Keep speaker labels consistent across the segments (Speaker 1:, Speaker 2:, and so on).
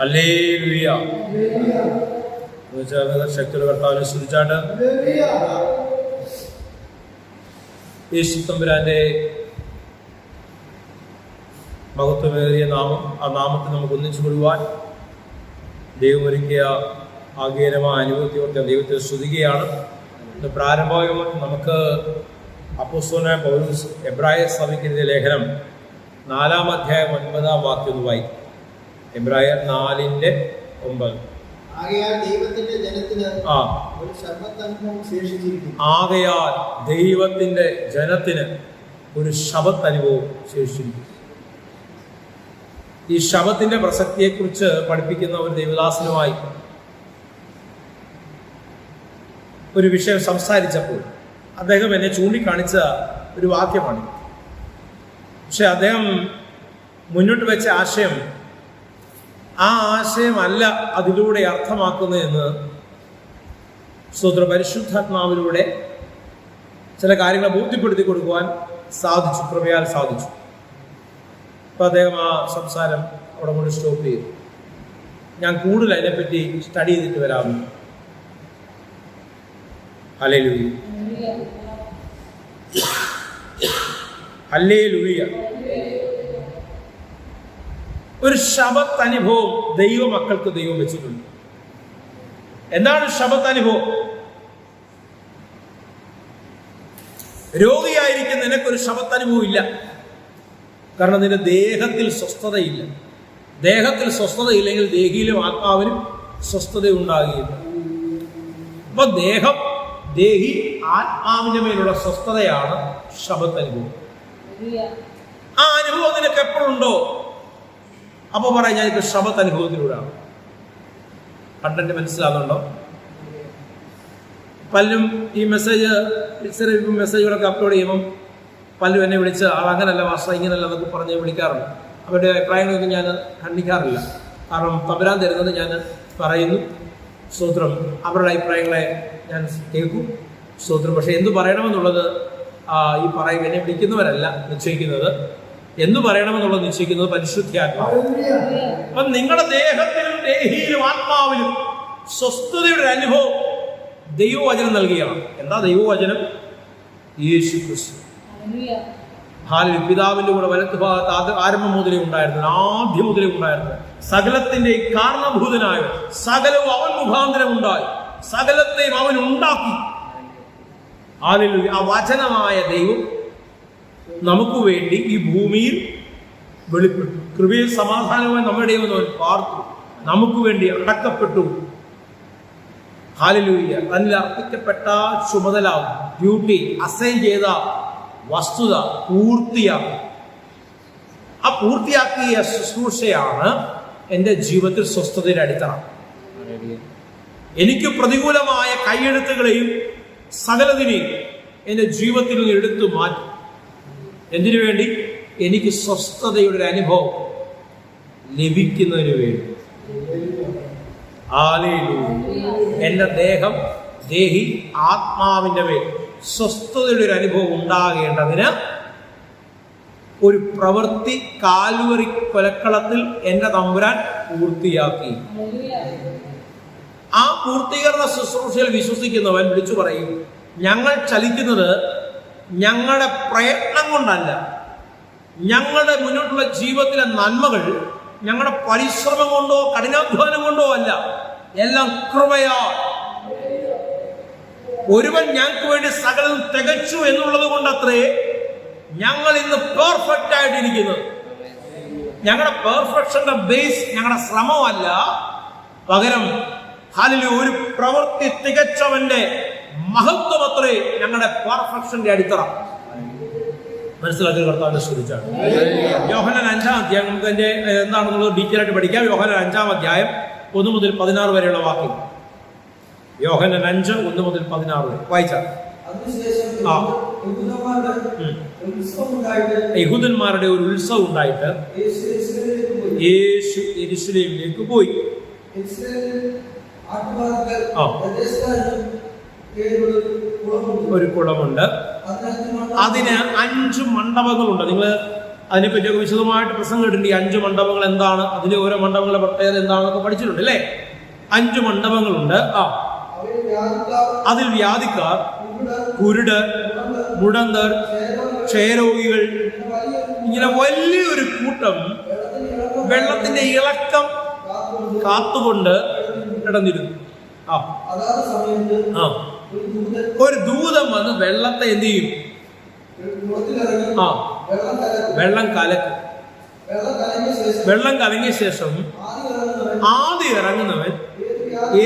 Speaker 1: Hallelujah. ശക്തിയുടെ കർത്താവിനെ സ്തുതിച്ചാട്ട് യേശു തമ്പുരാന്റെ മഹത്വമേറിയ നാമം, ആ നാമത്തെ നമുക്ക് ഒന്നിച്ചു കൊള്ളുവാൻ ദൈവം ഒരുക്കിയ ആഗീരമായ അനുഭവത്തെ ദൈവത്തെ സ്തുതിക്കുകയാണ്. ഇന്ന് പ്രാരംഭമായി നമുക്ക് അപ്പോസ്തലനായ പൗലോസ് എബ്രായ സഭയ്ക്കെതിരെ ലേഖനം 4-ാം അധ്യായം 9-ാം വാക്യം ഒന്ന് വായിക്കും. എബ്രായർ 4:9.
Speaker 2: ആകയാൽ ദൈവത്തിന്റെ
Speaker 1: ജനത്തിന് ഒരു ശബത്ത് അനുഭവം ശേഷിച്ചിരിക്കുന്നു. ഈ ശബത്തിന്റെ പ്രസക്തിയെക്കുറിച്ച് പഠിപ്പിക്കുന്ന ഒരു ദൈവദാസനുമായി ഒരു വിഷയം സംസാരിച്ചപ്പോൾ അദ്ദേഹം എന്നെ ചൂണ്ടിക്കാണിച്ച ഒരു വാക്യമാണ്. പക്ഷെ അദ്ദേഹം മുന്നോട്ട് വെച്ച ആശയം ആ ആശയമല്ല അതിലൂടെ അർത്ഥമാക്കുന്നതെന്ന് പരിശുദ്ധാത്മാവിലൂടെ ചില കാര്യങ്ങൾ ബോധ്യപ്പെടുത്തി കൊടുക്കുവാൻ സാധിച്ചു, കൃപയാൽ സാധിച്ചു. അപ്പൊ അദ്ദേഹം ആ സംസാരം അവിടെ കൊണ്ട് സ്റ്റോപ്പ് ചെയ്തു. ഞാൻ കൂടുതൽ അതിനെപ്പറ്റി സ്റ്റഡി ചെയ്തിട്ട് വരാമെന്ന്. Hallelujah, hallelujah. ഒരു ശബത്ത് അനുഭവം ദൈവമക്കൾക്ക് ദൈവം വെച്ചിട്ടുണ്ട്. എന്താണ് ശബത്ത് അനുഭവം? രോഗിയായിരിക്കുന്ന നിനക്കൊരു ശബത്ത് അനുഭവം ഇല്ല. കാരണം നിന്റെ ദേഹത്തിൽ സ്വസ്ഥതയില്ല. ദേഹത്തിൽ സ്വസ്ഥതയില്ലെങ്കിൽ ദേഹിയിലും ആത്മാവിനും സ്വസ്ഥത ഉണ്ടാകുകയില്ല. അപ്പൊ ദേഹി ആത്മാവിന്റെ മേലുള്ള സ്വസ്ഥതയാണ് ശബത്ത് അനുഭവം. ആ അനുഭവം നിനക്ക് എപ്പോഴുണ്ടോ അപ്പൊ പറയാം, ഞാനിപ്പോ ശബത്ത് അനുഭവത്തിലൂടെയാണ്. കണ്ടന്റ് മനസ്സിലാകുന്നുണ്ടോ? പലരും ഈ മെസ്സേജുകളൊക്കെ അപ്ലോഡ് ചെയ്യുമ്പം പലരും എന്നെ വിളിച്ച് അങ്ങനല്ല വാസ്ത ഇങ്ങനല്ല എന്നൊക്കെ പറഞ്ഞ് വിളിക്കാറുണ്ട്. അവരുടെ അഭിപ്രായങ്ങളൊക്കെ ഞാൻ ഖണ്ഡിക്കാറില്ല. കാരണം തമ്പുരാൻ തരുന്നത് ഞാൻ പറയുന്നു, സ്തോത്രം. അവരുടെ അഭിപ്രായങ്ങളെ ഞാൻ കേൾക്കും, സ്തോത്രം. പക്ഷെ എന്തു പറയണമെന്നുള്ളത് എന്നെ വിളിക്കുന്നവരല്ല നിശ്ചയിക്കുന്നത്. എന്തു പറയണമെന്നുള്ളത് നിശ്ചയിക്കുന്നത് പരിശുദ്ധാത്മാവ്. അപ്പം നിങ്ങളുടെ ദേഹത്തിലും ദേഹിയിലും ആത്മാവിലും സ്വസ്ഥതയുടെ അനുഭവം ദൈവവചനം നൽകുകയാണ്. എന്താ ദൈവവചനം? യേശു ക്രിസ്തു. പിതാവിന്റെ കൂടെ വലത്ത് ഭാഗത്ത് ആരംഭം മുതലേ ഉണ്ടായിരുന്നു, ആദ്യം മുതലേ ഉണ്ടായിരുന്നു. സകലത്തിന്റെ കാരണഭൂതനായ സകലവും അവൻ മുഖാന്തരം ഉണ്ടായി, സകലത്തെയും അവൻ ഉണ്ടാക്കി. ആ വചനമായ ദൈവം നമുക്ക് വേണ്ടി ഈ ഭൂമിയിൽ വെളിപ്പെട്ടു. കൃപയിൽ സമാധാനമായി നമ്മുടെ ദൈവം പാർത്തു, നമുക്ക് വേണ്ടി അടക്കപ്പെട്ടു. ഹല്ലേലൂയ. അതിൽ അർപ്പിക്കപ്പെട്ട ചുമതല, ഡ്യൂട്ടി, അസൈൻ ചെയ്ത വസ്തുത പൂർത്തിയാക്കി. ആ പൂർത്തിയാക്കിയ ശുശ്രൂഷയാണ് എൻ്റെ ജീവിതത്തിൽ സ്വസ്ഥതയുടെ അടിത്തറ. എനിക്ക് പ്രതികൂലമായ കൈയെഴുത്തുകളെയും സകലതിനെയും എൻ്റെ ജീവിതത്തിൽ നിന്ന് എടുത്തു മാറ്റി. എന്തിനു വേണ്ടി? എനിക്ക് സ്വസ്ഥതയുടെ ഒരു അനുഭവം ലഭിക്കുന്നതിന് വേണ്ടി. എൻ്റെ ദേഹി ആത്മാവിൻ്റെ മേൽ സ്വസ്ഥതയുടെ ഒരു അനുഭവം ഉണ്ടാകേണ്ടതിന് ഒരു പ്രവൃത്തി കാൽവരി കൊലക്കളത്തിൽ എൻ്റെ തമ്പുരാൻ പൂർത്തിയാക്കി. ആ പൂർത്തീകരണ ശുശ്രൂഷയിൽ വിശ്വസിക്കുന്നവൻ വിളിച്ചു പറയും, ഞങ്ങൾ ചലിക്കുന്നത് ഞങ്ങളുടെ പ്രയത്നം കൊണ്ടല്ല, ഞങ്ങളുടെ മുന്നോട്ടുള്ള ജീവിതത്തിലെ നന്മകൾ ഞങ്ങളുടെ പരിശ്രമം കൊണ്ടോ കഠിനാധ്വാനം കൊണ്ടോ അല്ല, എല്ലാം കൃപയാ. ഒരുവൻ ഞങ്ങൾക്ക് വേണ്ടി സകലം തികച്ചു എന്നുള്ളത് കൊണ്ടത്രേ ഞങ്ങൾ ഇന്ന് പെർഫെക്റ്റ് ആയിട്ടിരിക്കുന്നത്. ഞങ്ങളുടെ പെർഫെക്ഷന്റെ ബേസ് ഞങ്ങളുടെ ശ്രമമല്ല, പകരം ഒരു പ്രവൃത്തി തികച്ചവന്റെ മഹത്വമത്രേ ഞങ്ങളുടെ പെർഫെക്ഷന്റെ അടിത്തറ. മനസ്സിലാക്കി കർത്താവിനെ സ്തുതിച്ചാണ്. യോഹന്നാൻ 5-ാം അധ്യായം നമുക്ക് അതിന്റെ എന്താണെന്നുള്ളത് ഡീറ്റെയിൽ ആയിട്ട് പഠിക്കാം. യോഹന്നാൻ 5-ാം അധ്യായം 1 മുതൽ 16 വരെയുള്ള വാക്യം. യോഹന്നാൻ 5, 1 മുതൽ 16 വരെ വായിച്ചാൽ. യഹൂദന്മാരുടെ ഒരു ഉത്സവം ഉണ്ടായിട്ട് യേശു യെരൂശലേമിലേക്ക് പോയി. ഒരു കുളമുണ്ട്, അതിന് 5 മണ്ഡപങ്ങളുണ്ട്. നിങ്ങൾ അതിനെപ്പറ്റിയൊക്കെ വിശദമായിട്ട് പ്രസംഗം ഇട്ടുണ്ട്. ഈ 5 മണ്ഡപങ്ങൾ എന്താണ്, അതിലെ ഓരോ മണ്ഡപങ്ങളുടെ പ്രത്യേകത എന്താണെന്നൊക്കെ പഠിച്ചിട്ടുണ്ട് അല്ലേ. 5 മണ്ഡപങ്ങളുണ്ട്. അതിൽ വ്യാധിക്കാർ, കുരുടർ, മുടന്തർ, ക്ഷയരോഗികൾ, ഇങ്ങനെ വലിയൊരു കൂട്ടം വെള്ളത്തിന്റെ ഇളക്കം കാത്തുകൊണ്ട് കിടന്നിരുന്നു. ഒരു ദൂതൻ വന്ന് വെള്ളത്തെ എന്ത് ചെയ്യും? വെള്ളം കലക്കും. വെള്ളം കലങ്ങിയ ശേഷം ആദ്യം ഇറങ്ങുന്നവൻ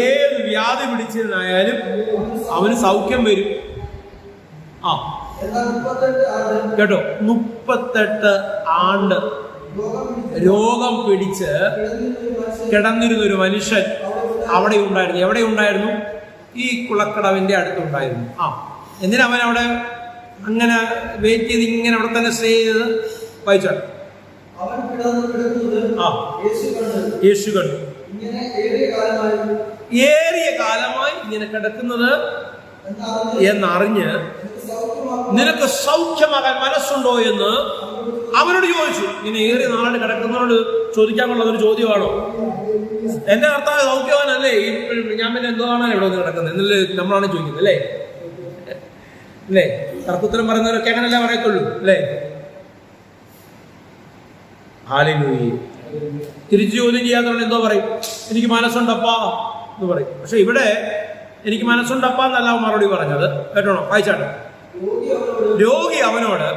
Speaker 1: ഏത് വ്യാധി പിടിച്ചതിനായാലും അവന് സൗഖ്യം വരും. കേട്ടോ, 38 ആണ്ട് രോഗം പിടിച്ച് കിടന്നിരുന്ന ഒരു മനുഷ്യൻ അവിടെ ഉണ്ടായിരുന്നു. എവിടെ ഉണ്ടായിരുന്നു? ഈ കുളക്കടവിന്റെ അടുത്തുണ്ടായിരുന്നു. എന്തിനാ അവൻ അവിടെ അങ്ങനെ വെയിറ്റ് ചെയ്ത് ഇങ്ങനെ അവിടെ തന്നെ സ്റ്റേ ചെയ്ത് വായിച്ചാൽ? യേശു കണ്ടു. ഏറിയ കാലമായി ഇങ്ങനെ കിടക്കുന്നത് എന്നറിഞ്ഞ് നിനക്ക് സൗഖ്യമാകാൻ മനസ്സുണ്ടോ എന്ന് അവനോട് ചോദിച്ചു. ഇങ്ങനെ ഏറിയ നാളായിട്ട് കിടക്കുന്നവരോട് ചോദിക്കാനുള്ളതൊരു ചോദ്യമാണോ? എന്റെ കർത്താവ് സൗഖ്യവാനല്ലേ, ഞാൻ പിന്നെ എന്താണ് ഇവിടെ വന്ന് കിടക്കുന്നത് എന്നല്ലേ നമ്മളാണ് ചോദിക്കുന്നത് അല്ലേ. അല്ലേ, തർക്കുത്തരം പറയുന്നവരൊക്കെ അങ്ങനല്ലേ പറയത്തുള്ളൂ അല്ലേ. ഹല്ലേലൂയ. തിരിച്ചു ചോദ്യം ചെയ്യാത്തവരോട് എന്തോ പറയും? എനിക്ക് മനസ്സുണ്ടപ്പാ എന്ന് പറയും. പക്ഷെ ഇവിടെ എനിക്ക് മനസ്സുണ്ടപ്പാ എന്നല്ല മറുപടി പറഞ്ഞത്. കേട്ടോണോ, വായിച്ചാട്ടെ. രോഗി അവനോട്,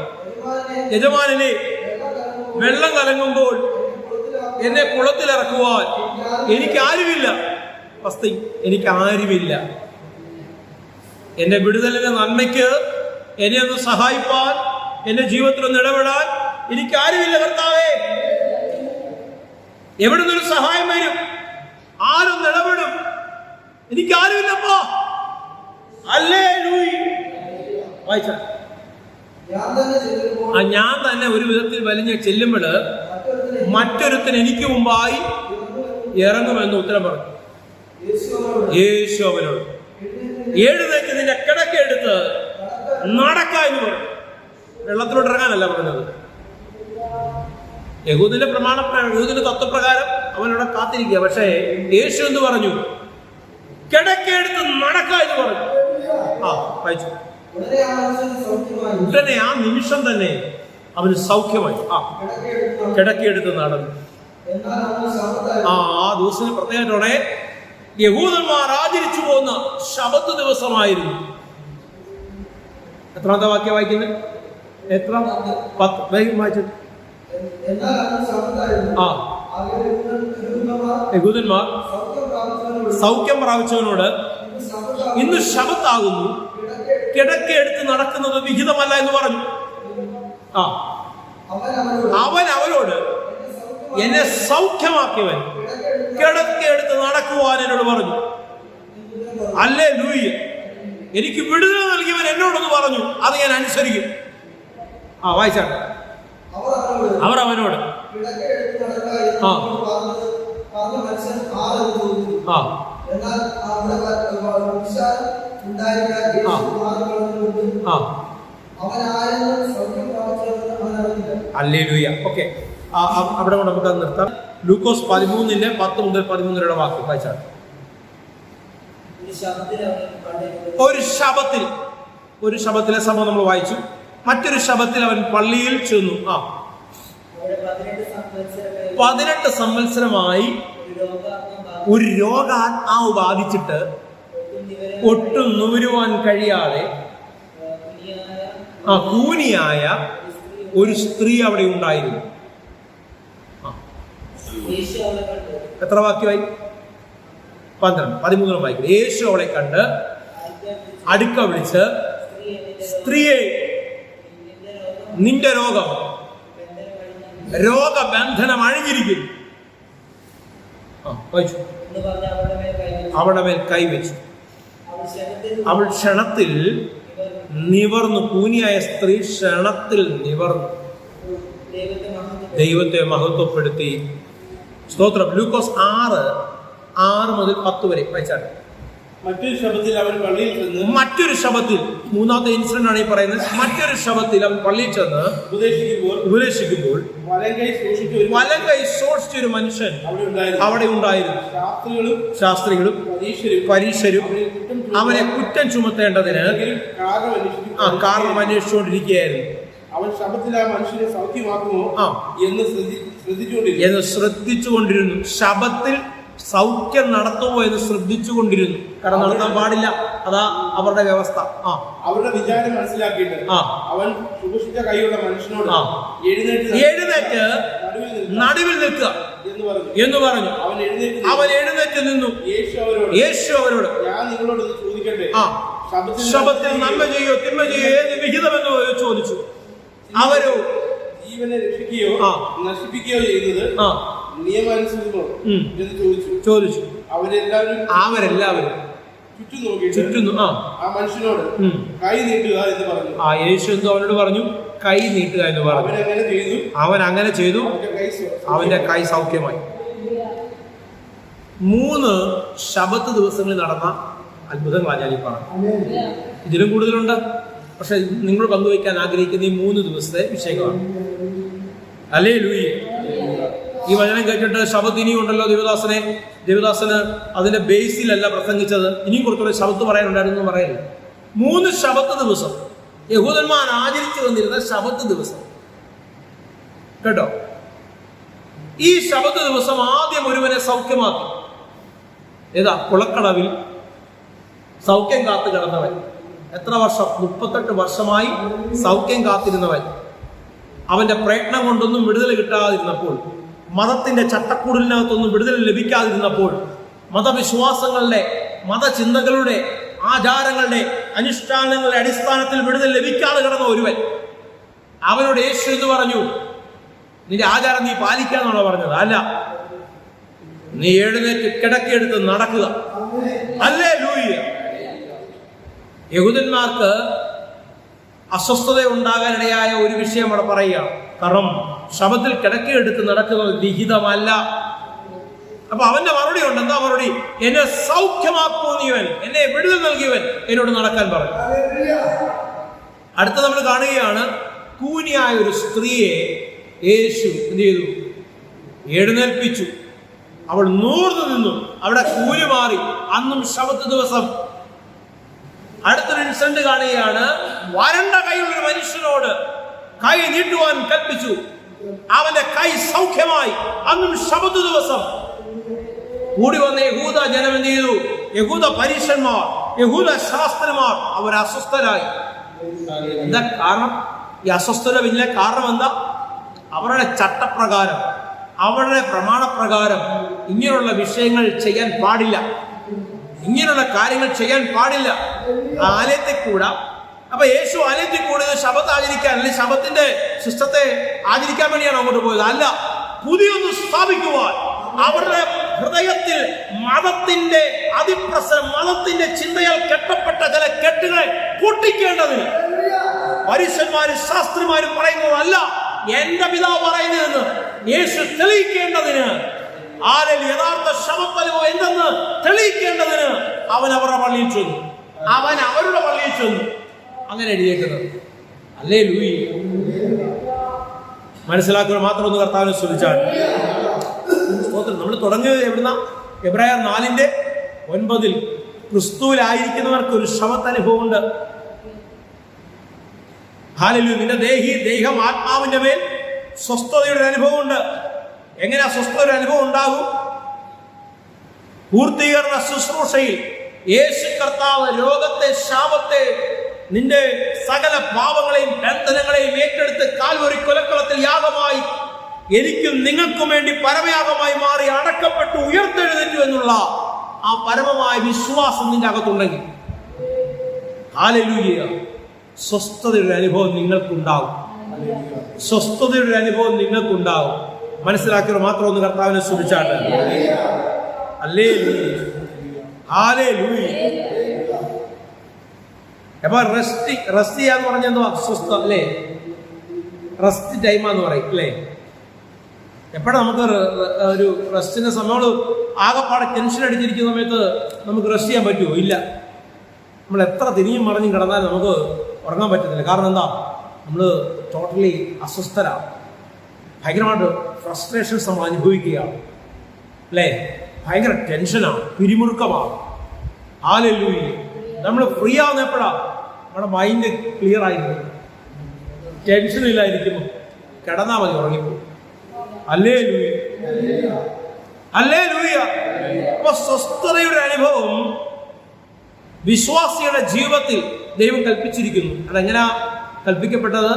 Speaker 1: യജമാനനെ, വെള്ളം കലങ്ങുമ്പോൾ എന്നെ കുളത്തിലിറക്കുവാൻ എനിക്കാരുമില്ല. എനിക്കാരുമില്ല. എന്റെ വിടുതലിന്റെ നന്മയ്ക്ക് എന്നെ ഒന്ന് സഹായിപ്പാൻ, എന്റെ ജീവിതത്തിൽ ഒന്ന് ഇടപെടാൻ എനിക്കാരുമില്ല കർത്താവേ. എവിടെ നിന്നൊരു സഹായം വരും? ആരൊന്ന് ഇടപെടും? എനിക്കാരുമില്ലപ്പോ. ഹല്ലേലൂയ. വായിച്ച ഞാൻ തന്നെ ഒരു വിധത്തിൽ വലിഞ്ഞ് ചെല്ലുമ്പോൾ മറ്റൊരുത്തൻ എനിക്ക് മുമ്പായി ഇറങ്ങുമെന്ന് ഉത്തരം പറഞ്ഞു. യേശു അവനോട്, എഴുന്നേറ്റ് നിന്റെ കിടക്കെടുത്ത് നടക്ക എന്ന് പറഞ്ഞു. വെള്ളത്തിലോട്ട് ഇറങ്ങാനല്ല പറഞ്ഞത്. യഹൂദിന്റെ യഹൂദിന്റെ തത്വപ്രകാരം അവനവിടെ കാത്തിരിക്കുക. പക്ഷേ യേശു എന്ത് പറഞ്ഞു? കിടക്കെടുത്ത് നടക്ക എന്ന് പറഞ്ഞു. വായിച്ചു. ഉടനെ ആ നിമിഷം തന്നെ അവന് സൗഖ്യമായി. കിടക്കെടുത്ത് നടന്നു. ആ ദിവസം പ്രത്യേകത്തോടെ യഹൂദന്മാർ ആചരിച്ചു പോകുന്ന ശബത്ത് ദിവസമായിരുന്നു. എത്രാമത്തെ വാക്യം വായിക്കുന്നത്? എത്ര? 10 വായിച്ചു. യഹൂദന്മാർ സൗഖ്യം പ്രാപിച്ചവനോട്, ഇന്ന് ശബത്താകുന്നു, കിടക്കെടുത്ത് നടക്കുന്നത് വിഹിതമല്ല എന്ന് പറഞ്ഞു. അവൻ അവരോട്, എന്നെ സൗഖ്യമാക്കിയവൻ കിടക്കെടുത്ത് നടക്കുവാൻ എന്നോട് പറഞ്ഞു. ഹല്ലേലൂയ. എനിക്ക് വിടുതൽ നൽകിയവൻ എന്നോടൊന്ന് പറഞ്ഞു, അത് ഞാൻ അനുസരിക്കും. വായിച്ചാട്ടെ. അവർ അവനോട് ഹല്ലേലൂയ. ഓക്കെ, അവിടെ നമുക്ക് അത് നിർത്താം. ലൂക്കോസ് 13 10 മുതൽ 13 വാക്യം വായിച്ചാൽ. ഒരു ശബത്തിലെ സംഭവം നമ്മൾ വായിച്ചു. മറ്റൊരു ശബത്തിൽ അവൻ പള്ളിയിൽ ചെന്നു. 18 സംവത്സരമായി ഒരു രോഗാത്മാവ് ബാധിച്ചിട്ട് ഒട്ടും നുവരുവാൻ കഴിയാതെ കൂനിയായ ഒരു സ്ത്രീ അവിടെ ഉണ്ടായിരുന്നു. എത്ര വാക്യമായി? 12 13 വായിക്കും. യേശു അവളെ കണ്ട് അടുക്ക വിളിച്ച്, സ്ത്രീയെ, നിന്റെ രോഗബന്ധനം അഴിഞ്ഞിരിക്കുന്നു. അവളുടെ മേൽ കൈവച്ചു. അവൾ ക്ഷണത്തിൽ നിവർന്നു. കൂനിയായ സ്ത്രീ ക്ഷണത്തിൽ നിവർന്നു, ദൈവത്തെ മഹത്വപ്പെടുത്തി. സ്തോത്രം. ലൂക്കോസ് 6 മുതൽ 10 വരെ വായിച്ചാട്ടെ.
Speaker 3: മറ്റൊരു ശബ്ദത്തിൽ അവൻ പള്ളിയിൽ ചെന്ന്
Speaker 1: മറ്റൊരു ശബത്തിൽ, മൂന്നാമത്തെ ഇൻസിഡന്റ് ആണ് ഈ പറയുന്നത്. മറ്റൊരു ശബത്തിൽ അവൻ പള്ളിയിൽ ചെന്ന് ഉപദേശിക്കുമ്പോൾ വലം കൈ സൂക്ഷിച്ചൊരു മനുഷ്യൻ അവിടെ ഉണ്ടായിരുന്നു. ശാസ്ത്രികളും പരീശരും അവനെ കുറ്റം ചുമത്തേണ്ടതിന് കാരണം അന്വേഷിച്ചുകൊണ്ടിരിക്കുകയായിരുന്നു.
Speaker 3: അവൻ ശബത്തിൽ ആ മനുഷ്യനെ സൗഖ്യമാക്കുമോ എന്ന്
Speaker 1: ശ്രദ്ധിച്ചുകൊണ്ടിരുന്നു. ശബത്തിൽ സൗഖ്യം നടത്തുമോ എന്ന് ശ്രദ്ധിച്ചുകൊണ്ടിരുന്നു. കാരണം നടത്താൻ പാടില്ല, അതാ അവരുടെ വ്യവസ്ഥ.
Speaker 3: അവരുടെ വിചാരം മനസ്സിലാക്കിയിട്ട് അവൻ ശുഭ്ഷിച്ച കൈയുള്ള മനുഷ്യനോട്
Speaker 1: എഴുന്നേറ്റ് നടുവിൽ നിൽക്കുക എന്ന് പറഞ്ഞു. അവൻ എഴുന്നേറ്റ് നിന്നു. യേശു അവരോട്
Speaker 3: ഞാൻ നിങ്ങളോട് ചോദിക്കട്ടെ,
Speaker 1: ശബത്തിൽ നന്മ ചെയ്യോ തിന്മ ചെയ്യോ ഏത് വിഹിതമെന്ന് ചോദിച്ചു. അവരോ
Speaker 3: ജീവനെ രക്ഷിക്കുകയോ നശിപ്പിക്കുകയോ ചെയ്യുന്നത് നിയമാനുസൃതമോ എന്ന് ചോദിച്ചു. അവരെല്ലാവരും ചുറ്റും ആ മനുഷ്യനോട് കൈ നീട്ടുക എന്ന് പറഞ്ഞു.
Speaker 1: യേശു എന്തോ അവനോട് പറഞ്ഞു, കൈ നീട്ടുക എന്ന് പറഞ്ഞു. അവൻ അങ്ങനെ ചെയ്തു. അവന്റെ കൈ സൗഖ്യമായി. 3 ശബത്ത് ദിവസങ്ങളിൽ നടന്ന അത്ഭുതങ്ങളാണ് ഞാൻ ഈ പറഞ്ഞത്. ഇതിലും കൂടുതലുണ്ട്, പക്ഷെ നിങ്ങൾ പങ്കുവയ്ക്കാൻ ആഗ്രഹിക്കുന്ന ഈ 3 ദിവസത്തെ വിഷയങ്ങളാണ്. ഹല്ലേലൂയ. ഈ വചനം കേട്ടിട്ട് ശബത്ത് ഇനിയും ഉണ്ടല്ലോ. ദേവദാസന് അതിന്റെ ബേസിലല്ല പ്രസംഗിച്ചത്, ഇനിയും കുറച്ചുകൂടെ ശബത്ത് പറയാനുണ്ടായിരുന്നു എന്ന് പറയില്ല. 3 ശബത്ത് ദിവസം യഹൂദന്മാർ ആചരിച്ചു വന്നിരുന്ന ശബത്ത് ദിവസം കേട്ടോ. ഈ ശബത്ത് ദിവസം ആദ്യം ഒരുവനെ സൗഖ്യമാക്കി. ഏതാ? കുളക്കടവിൽ സൗഖ്യം കാത്തു കിടന്നവൻ. എത്ര വർഷം? 38 വർഷമായി സൗഖ്യം കാത്തിരുന്നവൻ. അവന്റെ പ്രയത്നം കൊണ്ടൊന്നും വിടുതൽ കിട്ടാതിരുന്നപ്പോൾ, മതത്തിന്റെ ചട്ടക്കൂടിനകത്തൊന്നും വിടുതൽ ലഭിക്കാതിരുന്നപ്പോൾ, മതവിശ്വാസങ്ങളുടെ മതചിന്തകളുടെ ആചാരങ്ങളുടെ അനുഷ്ഠാനങ്ങളുടെ അടിസ്ഥാനത്തിൽ വിടുതൽ ലഭിക്കാതെ കിടന്ന ഒരുവൻ, അവനോട് യേശു എന്ന് പറഞ്ഞു, നിന്റെ ആചാരം നീ പാലിക്കാന്നാണോ പറഞ്ഞത്? അല്ല, നീ എഴുന്നേറ്റ് കിടക്കെടുത്ത് നടക്കുക. ഹല്ലേലൂയ. യഹൂദന്മാർക്ക് അസ്വസ്ഥത ഉണ്ടാകാനിടയായ ഒരു വിഷയം അവിടെ പറയുകയാണ്. കാരണം ശബത്തിൽ കിടക്കെടുത്ത് നടക്കുന്നത് വിഹിതമല്ല. അപ്പൊ അവന്റെ മറുപടി ഉണ്ട്. എന്താ മറുപടി? എന്നെ സൗഖ്യമാക്കുന്നിവൻ, എന്നെ വിടുതൽ നൽകിയവൻ എന്നോട് നടക്കാൻ പറഞ്ഞു. അടുത്ത നമ്മൾ കാണുകയാണ്, കൂനിയായ ഒരു സ്ത്രീയെ യേശു എന്ത് ചെയ്തു? എഴുന്നേൽപ്പിച്ചു. അവൾ നൂർന്നു നിന്നു. അവിടെ കൂലി മാറി. അന്നും ശബത്ത് ദിവസം. അടുത്തൊരു ഇൻസിഡന്റ് കാണുകയാണ്. വരണ്ട കൈയുള്ളൊരു മനുഷ്യനോട് കൈ നീട്ടുവാൻ കൽപ്പിച്ചു. അവന്റെ കൈ സൗഖ്യമായി. അന്നും ശബത്ത് ദിവസം. കൂടി വന്ന യഹൂദ ജനം എന്ത് ചെയ്തു? യഹൂദ പരീശന്മാർ, യഹൂദ ശാസ്ത്രിമാർ അവർ അസ്വസ്ഥരായി. എന്താ കാരണം? ഈ അസ്വസ്ഥത പിന്നെ കാരണം എന്താ? അവരുടെ ചട്ടപ്രകാരം, അവരുടെ പ്രമാണപ്രകാരം ഇങ്ങനെയുള്ള വിഷയങ്ങൾ ചെയ്യാൻ പാടില്ല, ഇങ്ങനെയുള്ള കാര്യങ്ങൾ ചെയ്യാൻ പാടില്ല. ആലയത്തിൽ കൂടാ. അപ്പൊ യേശു ആലയത്തിൽ കൂടെ ശബത്ത് ആചരിക്കാൻ, അല്ലെങ്കിൽ ശബത്തിന്റെ സിസ്റ്റത്തെ ആചരിക്കാൻ വേണ്ടിയാണ് അങ്ങോട്ട് പോയത്. അല്ല, പുതിയൊന്ന് സ്ഥാപിക്കുവാൻ അവരുടെ ഹൃദയത്തിൽ മതത്തിന്റെ അതിപ്രസരം, മതത്തിന്റെ ചിന്തയാൽ കെട്ടപ്പെട്ട ചില കെട്ടുകളെ പൊട്ടിക്കേണ്ടതിന് പരീശന്മാരും ശാസ്ത്രിമാരും പറയുന്നതല്ല, എന്റെ പിതാവ് പറയുന്നതെന്ന് യേശു തെളിയിക്കേണ്ടതിന്, ആരിൽ യഥാർത്ഥ ശബത്തനുഭവം എന്തെന്ന് തെളിയിക്കേണ്ടതിന് അവൻ അവരുടെ പള്ളിയിൽ ചെന്നു. അവൻ അവരുടെ പള്ളിയിൽ ചെന്നു. അങ്ങനെ എഴുതിയേക്കുന്നത്. ഹല്ലേലൂയ. മനസ്സിലാക്കുക മാത്രം ഒന്ന് കർത്താവിനെ സ്തുതിച്ചാണ്. നമ്മൾ തുടങ്ങിയത് എവിടുന്ന? എബ്രായർ 4:9. ക്രിസ്തുവിലായിരിക്കുന്നവർക്ക് ഒരു ശബത്ത് അനുഭവം ഉണ്ട്. ഹല്ലേലൂയ. നിന്റെ ദേഹം ആത്മാവിന്റെ മേൽ സ്വസ്ഥതയുടെ അനുഭവം ഉണ്ട്. എങ്ങനെയാ സ്വസ്ഥതയുടെ അനുഭവം ഉണ്ടാകും? പൂർത്തീകരണ ശുശ്രൂഷയിൽ യേശു കർത്താവ് രോഗത്തെ, ശാപത്തെ, നിന്റെ സകല പാപങ്ങളെയും ബന്ധനങ്ങളെയും ഏറ്റെടുത്ത് കാൽവരി കൊലക്കളത്തിൽ യാഗമായി എനിക്കും നിങ്ങൾക്കും വേണ്ടി പരമയാഗമായി മാറി അടക്കപ്പെട്ടു ഉയർത്തെഴുന്നേറ്റു എന്നുള്ള ആ പരമമായ വിശ്വാസം നിന്റെ അകത്തുണ്ടെങ്കിൽ, ഹല്ലേലൂയ, സ്വസ്ഥതയുടെ അനുഭവം നിങ്ങൾക്കുണ്ടാവും. സ്വസ്ഥതയുടെ അനുഭവം നിങ്ങൾക്കുണ്ടാവും. മനസ്സിലാക്കിയത് മാത്രം ഒന്ന് കർത്താവിനെ സ്തുതിച്ചാട്ട്. Hallelujah, hallelujah. അപ്പൊ റെസ്റ്റ് ചെയ്യാന്ന് പറഞ്ഞെന്തോ അസ്വസ്ഥ അല്ലേ? റെസ്റ്റ് ടൈമാന്ന് പറയും അല്ലേ? എപ്പോഴാണ് നമുക്ക് ഒരു റെസ്റ്റിന്റെ സമയം? ആകെപ്പാടെ ടെൻഷൻ അടിച്ചിരിക്കുന്ന സമയത്ത് നമുക്ക് റെസ്റ്റ് ചെയ്യാൻ പറ്റുമോ? ഇല്ല. നമ്മൾ എത്ര തിരിഞ്ഞും മറിഞ്ഞും കിടന്നാലും നമുക്ക് ഉറങ്ങാൻ പറ്റത്തില്ല. കാരണം എന്താ? നമ്മൾ ടോട്ടലി അസ്വസ്ഥരാണ്, ഭയങ്കരമായിട്ട് ഫ്രസ്ട്രേഷൻസ് നമ്മൾ അനുഭവിക്കുകയാണ്, അല്ലേ? ഭയങ്കര ടെൻഷനാണ്, പിരിമുറുക്കമാണ്. ഹല്ലേലൂയ. നമ്മൾ ഫ്രീ ആവുന്ന എപ്പോഴാണ്? നമ്മുടെ മൈൻഡ് ക്ലിയർ ആയിരിക്കും, ടെൻഷനില്ലായിരിക്കുമ്പോൾ കിടന്നാൽ മതി, ഉറങ്ങിപ്പോകും. Hallelujah, hallelujah. അപ്പൊ സ്വസ്ഥതയുടെ അനുഭവം വിശ്വാസിയുടെ ജീവിതത്തിൽ ദൈവം കൽപ്പിച്ചിരിക്കുന്നു. അതെങ്ങനെയാ കൽപ്പിക്കപ്പെട്ടത്?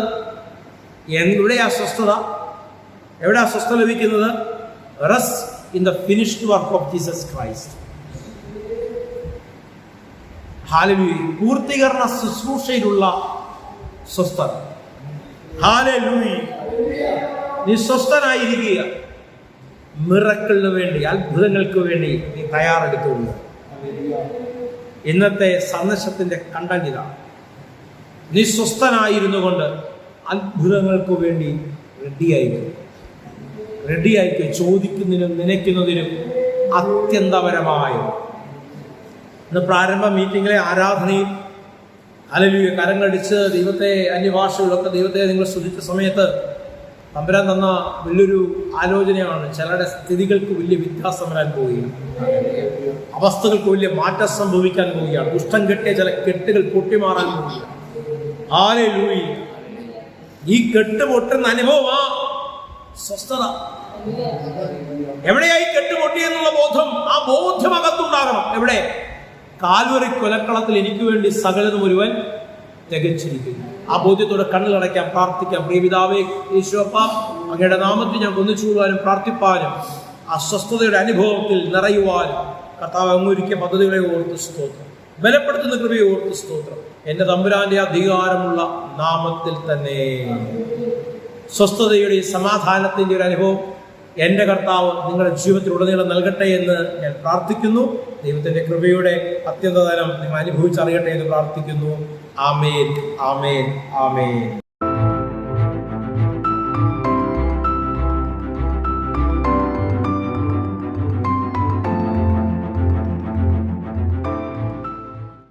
Speaker 1: എവിടെയാ സ്വസ്ഥത? എവിടെയാ സ്വസ്ഥത ലഭിക്കുന്നത്? Rest in the finished work of Jesus Christ. Hallelujah. പൂർത്തീകരണ ശുശ്രൂഷയിലുള്ള സ്വസ്ഥത. ഹല്ലേലൂയ. നീ സ്വസ്ഥനായിരിക്കുക. മിറക്കിളിന് വേണ്ടി, അത്ഭുതങ്ങൾക്ക് വേണ്ടി നീ തയ്യാറെടുത്തുകൊണ്ട്. ഇന്നത്തെ സന്ദേശത്തിന്റെ കണ്ടന്റ് ഇതാണ്. നീ സ്വസ്ഥനായിരുന്നു കൊണ്ട് അത്ഭുതങ്ങൾക്ക് വേണ്ടി റെഡിയായിക്കോ. ചോദിക്കുന്നതിനും നനയ്ക്കുന്നതിനും അത്യന്തപരമായ ഇന്ന് പ്രാരംഭ മീറ്റിങ്ങിലെ ആരാധനയിൽ ഹല്ലേലൂയ കരങ്ങളടിച്ച് ദൈവത്തെ, അന്യഭാഷകളിലൊക്കെ ദൈവത്തെ നിങ്ങൾ സ്തുതിച്ച സമയത്ത് തമ്പുരാൻ തന്ന വലിയൊരു ആലോചനയാണ്. ചിലരുടെ സ്ഥിതികൾക്ക് വലിയ വ്യത്യാസം വരാൻ പോവുകയാണ്, അവസ്ഥകൾക്ക് വലിയ മാറ്റം സംഭവിക്കാൻ പോവുകയാണ്, ദുഷ്ടം കെട്ടിയ ചില കെട്ടുകൾ പൊട്ടിമാറാൻ പോവുകയാണ്. ഹല്ലേലൂയ. ഈ കെട്ട് പൊട്ടുന്ന അനുഭവമാ സ്വസ്ഥത. എവിടെയായി കെട്ടുപൊട്ടിയെന്നുള്ള ബോധം, ആ ബോധ്യം അകത്തുണ്ടാകണം. എവിടെ? കാൽവരി കൊലക്കളത്തിൽ എനിക്ക് വേണ്ടി സകലതും ഒരുവൻ തികച്ചിരിക്കുന്നു. ആ ബോധ്യത്തോടെ കണ്ണുകളടയ്ക്കാം, പ്രാർത്ഥിക്കാം. പ്രിയപിതാവേ, യേശുവപ്പ, അങ്ങയുടെ നാമത്തിൽ ഞാൻ ഒന്നിച്ചുകൂടാനും പ്രാർത്ഥിപ്പാനും അസ്വസ്ഥതയുടെ അനുഭവത്തിൽ നിറയുവാനും കർത്താവ് അങ്ങൊരുക്കിയ പദ്ധതികളെ ഓർത്ത് സ്തോത്രം, ബലപ്പെടുത്തുന്ന കൃപയെ ഓർത്ത് സ്തോത്രം. എന്റെ തമ്പുരാന്റെ അധികാരമുള്ള നാമത്തിൽ തന്നെ സ്വസ്ഥതയുടെ സമാധാനത്തിന്റെ ഒരു അനുഭവം എൻ്റെ കർത്താവ് നിങ്ങളുടെ ജീവിതത്തിലുടനീളം നൽകട്ടെ എന്ന് ഞാൻ പ്രാർത്ഥിക്കുന്നു. ദൈവത്തിൻ്റെ കൃപയുടെ അത്യന്തതലം നിങ്ങൾ അനുഭവിച്ചറിയട്ടെ എന്ന് പ്രാർത്ഥിക്കുന്നു. ആമേൻ, ആമേൻ, ആമേൻ.